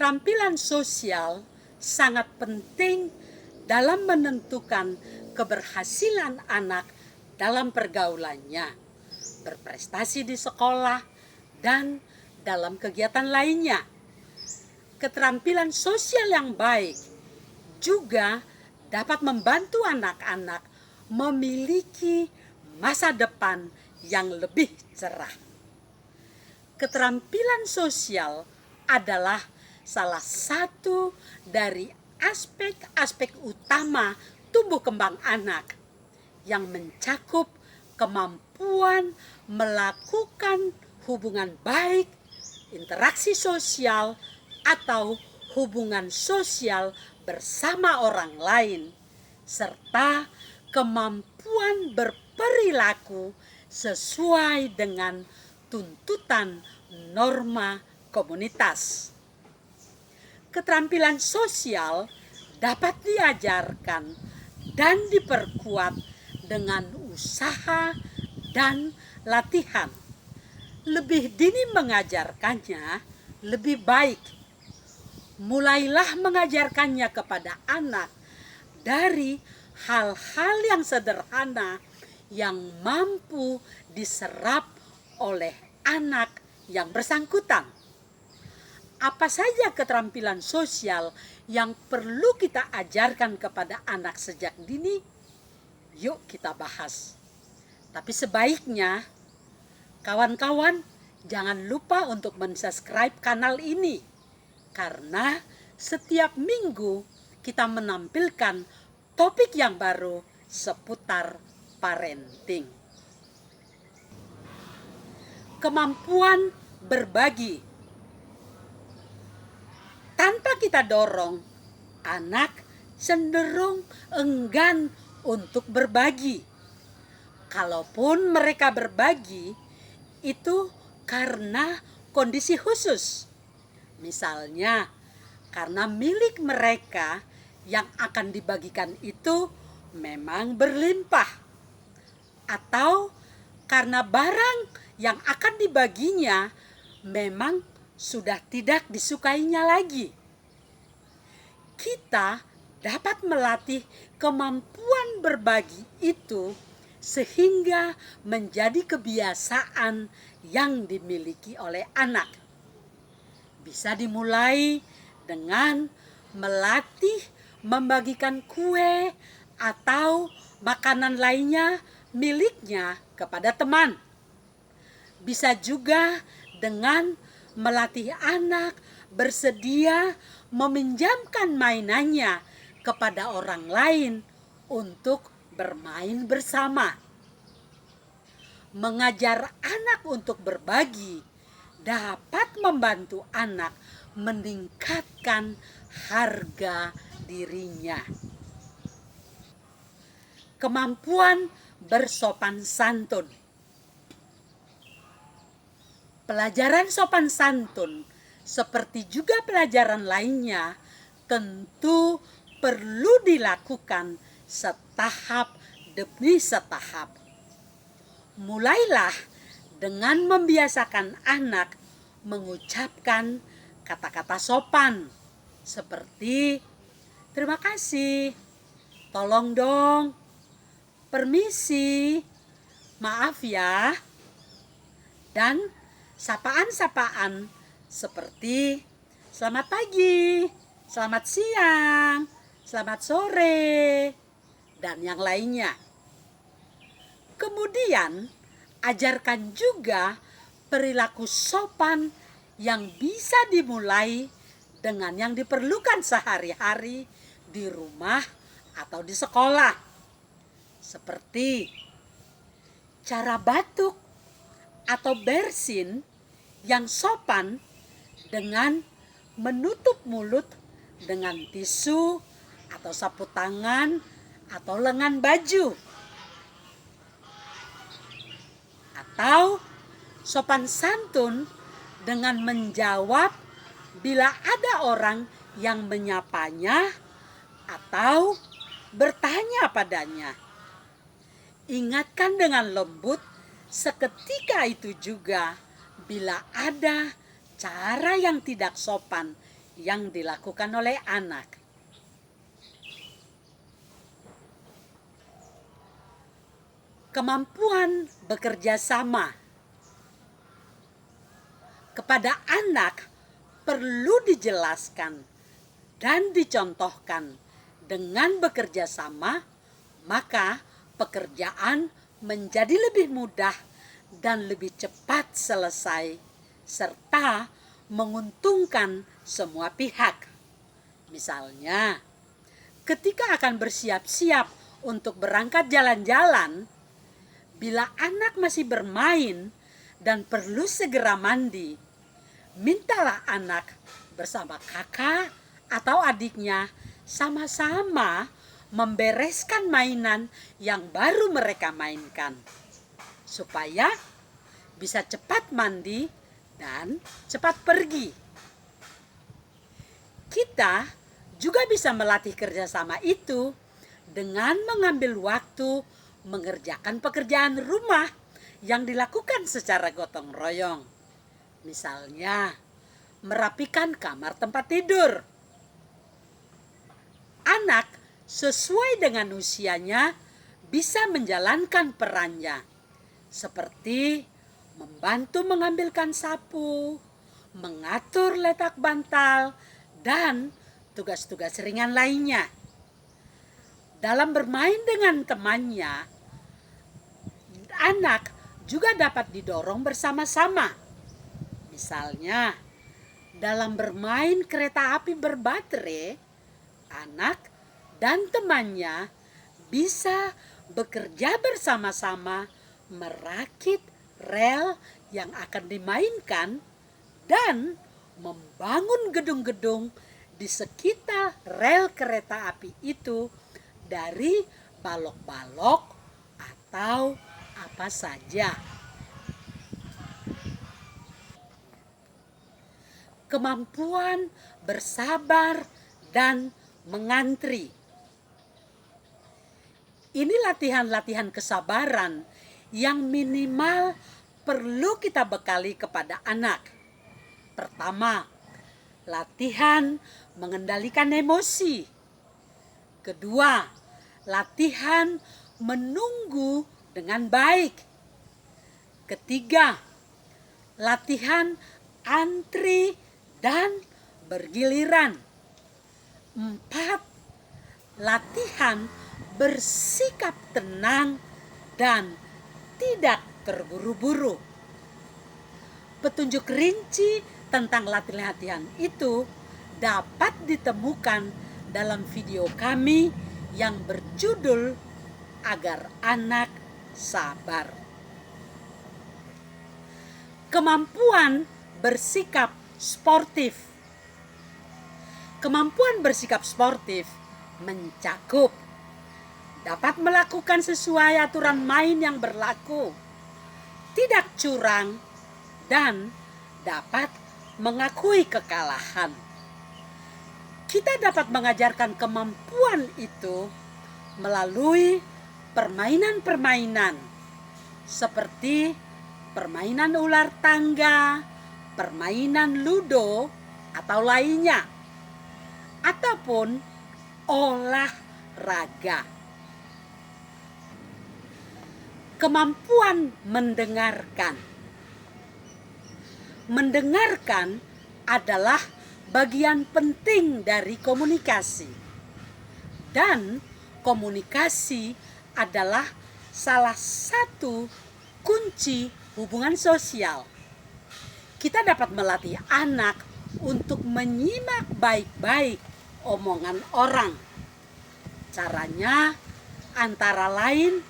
Keterampilan sosial sangat penting dalam menentukan keberhasilan anak dalam pergaulannya, berprestasi di sekolah, dan dalam kegiatan lainnya. Keterampilan sosial yang baik juga dapat membantu anak-anak memiliki masa depan yang lebih cerah. Keterampilan sosial adalah salah satu dari aspek-aspek utama tumbuh kembang anak yang mencakup kemampuan melakukan hubungan baik, interaksi sosial, atau hubungan sosial bersama orang lain, serta kemampuan berperilaku sesuai dengan tuntutan norma komunitas. Keterampilan sosial dapat diajarkan dan diperkuat dengan usaha dan latihan. Lebih dini mengajarkannya lebih baik. Mulailah mengajarkannya kepada anak dari hal-hal yang sederhana yang mampu diserap oleh anak yang bersangkutan. Apa saja keterampilan sosial yang perlu kita ajarkan kepada anak sejak dini? Yuk kita bahas. Tapi sebaiknya kawan-kawan jangan lupa untuk mensubscribe kanal ini, karena setiap minggu kita menampilkan topik yang baru seputar parenting. Kemampuan berbagi. Tanpa kita dorong, anak cenderung enggan untuk berbagi. Kalaupun mereka berbagi, itu karena kondisi khusus. Misalnya, karena milik mereka yang akan dibagikan itu memang berlimpah, atau karena barang yang akan dibaginya memang sudah tidak disukainya lagi. Kita dapat melatih kemampuan berbagi itu sehingga menjadi kebiasaan yang dimiliki oleh anak. Bisa dimulai dengan melatih membagikan kue atau makanan lainnya miliknya kepada teman. Bisa juga dengan melatih anak bersedia meminjamkan mainannya kepada orang lain untuk bermain bersama. Mengajar anak untuk berbagi dapat membantu anak meningkatkan harga dirinya. Kemampuan bersopan santun. Pelajaran sopan santun, seperti juga pelajaran lainnya, tentu perlu dilakukan setahap demi setahap. Mulailah dengan membiasakan anak mengucapkan kata-kata sopan, seperti terima kasih, tolong dong, permisi, maaf ya, dan sapaan-sapaan seperti selamat pagi, selamat siang, selamat sore, dan yang lainnya. Kemudian, ajarkan juga perilaku sopan yang bisa dimulai dengan yang diperlukan sehari-hari di rumah atau di sekolah. Seperti cara batuk atau bersin yang sopan dengan menutup mulut dengan tisu atau sapu tangan atau lengan baju. Atau sopan santun dengan menjawab bila ada orang yang menyapanya atau bertanya padanya. Ingatkan dengan lembut seketika itu juga bila ada cara yang tidak sopan yang dilakukan oleh anak. Kemampuan bekerja sama kepada anak perlu dijelaskan dan dicontohkan. Dengan bekerja sama, maka pekerjaan menjadi lebih mudah dan lebih cepat selesai, serta menguntungkan semua pihak. Misalnya, ketika akan bersiap-siap untuk berangkat jalan-jalan, bila anak masih bermain dan perlu segera mandi, mintalah anak bersama kakak atau adiknya sama-sama membereskan mainan yang baru mereka mainkan, supaya bisa cepat mandi dan cepat pergi. Kita juga bisa melatih kerjasama itu dengan mengambil waktu mengerjakan pekerjaan rumah yang dilakukan secara gotong royong. Misalnya, merapikan kamar tempat tidur. Anak sesuai dengan usianya bisa menjalankan perannya, seperti membantu mengambilkan sapu, mengatur letak bantal, dan tugas-tugas ringan lainnya. Dalam bermain dengan temannya, anak juga dapat didorong bersama-sama. Misalnya, dalam bermain kereta api berbaterai, anak dan temannya bisa bekerja bersama-sama merakit rel yang akan dimainkan dan membangun gedung-gedung di sekitar rel kereta api itu dari balok-balok atau apa saja. Kemampuan bersabar dan mengantri. Ini latihan-latihan kesabaran yang minimal perlu kita bekali kepada anak. Pertama, latihan mengendalikan emosi. Kedua, latihan menunggu dengan baik. Ketiga, latihan antri dan bergiliran. 4, latihan bersikap tenang dan tidak terburu-buru. Petunjuk rinci tentang latihan itu dapat ditemukan dalam video kami yang berjudul Agar Anak Sabar. Kemampuan bersikap sportif. Kemampuan bersikap sportif mencakup dapat melakukan sesuai aturan main yang berlaku, tidak curang, dan dapat mengakui kekalahan. Kita dapat mengajarkan kemampuan itu melalui permainan-permainan seperti permainan ular tangga, permainan ludo atau lainnya, ataupun olahraga. Kemampuan mendengarkan. Mendengarkan adalah bagian penting dari komunikasi. Dan komunikasi adalah salah satu kunci hubungan sosial. Kita dapat melatih anak untuk menyimak baik-baik omongan orang. Caranya antara lain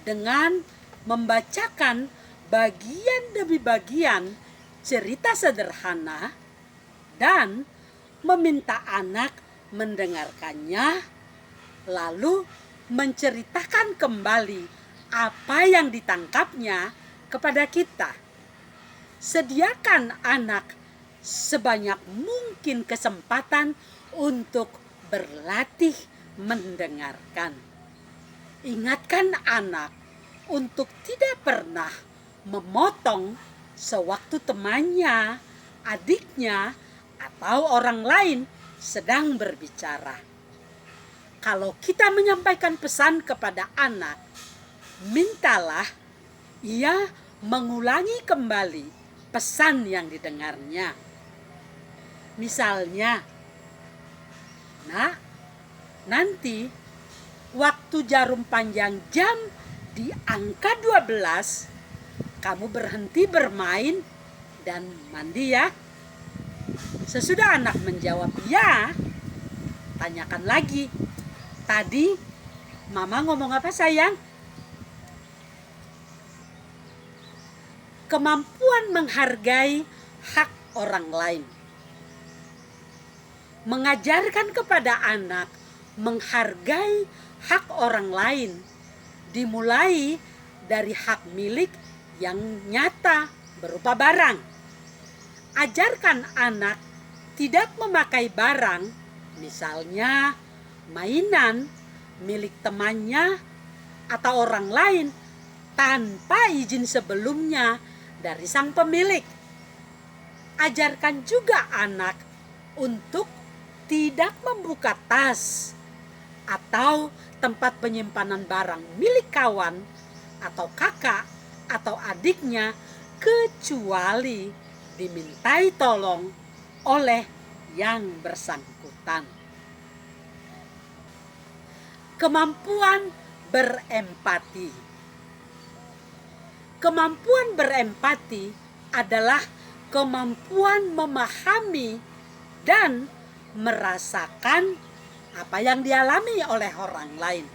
dengan membacakan bagian demi bagian cerita sederhana dan meminta anak mendengarkannya, lalu menceritakan kembali apa yang ditangkapnya kepada kita. Sediakan anak sebanyak mungkin kesempatan untuk berlatih mendengarkan. Ingatkan anak untuk tidak pernah memotong sewaktu temannya, adiknya, atau orang lain sedang berbicara. Kalau kita menyampaikan pesan kepada anak, mintalah ia mengulangi kembali pesan yang didengarnya. Misalnya, "Nak, nanti waktu jarum panjang jam di angka 12, kamu berhenti bermain dan mandi ya." Sesudah anak menjawab ya, tanyakan lagi, "Tadi mama ngomong apa sayang?" Kemampuan menghargai hak orang lain. Mengajarkan kepada anak menghargai hak orang lain dimulai dari hak milik yang nyata berupa barang. Ajarkan anak tidak memakai barang, misalnya mainan milik temannya atau orang lain tanpa izin sebelumnya dari sang pemilik. Ajarkan juga anak untuk tidak membuka tas atau tempat penyimpanan barang milik kawan atau kakak atau adiknya kecuali dimintai tolong oleh yang bersangkutan. Kemampuan berempati. Kemampuan berempati adalah kemampuan memahami dan merasakan apa yang dialami oleh orang lain.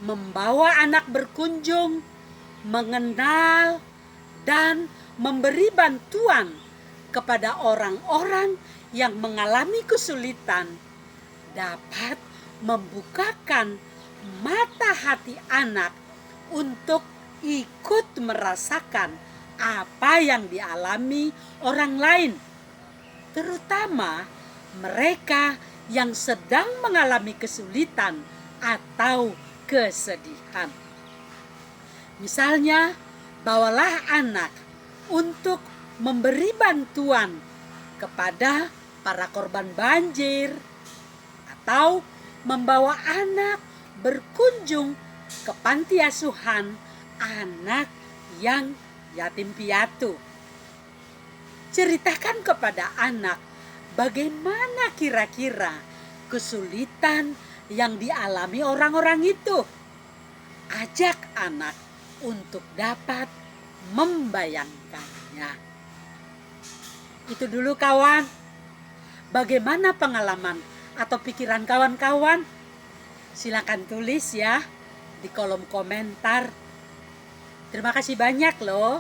Membawa anak berkunjung, mengenal, dan memberi bantuan kepada orang-orang yang mengalami kesulitan dapat membukakan mata hati anak untuk ikut merasakan apa yang dialami orang lain, terutama mereka yang sedang mengalami kesulitan atau kesedihan. Misalnya, bawalah anak untuk memberi bantuan kepada para korban banjir, atau membawa anak berkunjung ke panti asuhan anak yang yatim piatu. Ceritakan kepada anak bagaimana kira-kira kesulitan yang dialami orang-orang itu. Ajak anak untuk dapat membayangkannya. Itu dulu kawan. Bagaimana pengalaman atau pikiran kawan-kawan? Silakan tulis ya di kolom komentar. Terima kasih banyak loh.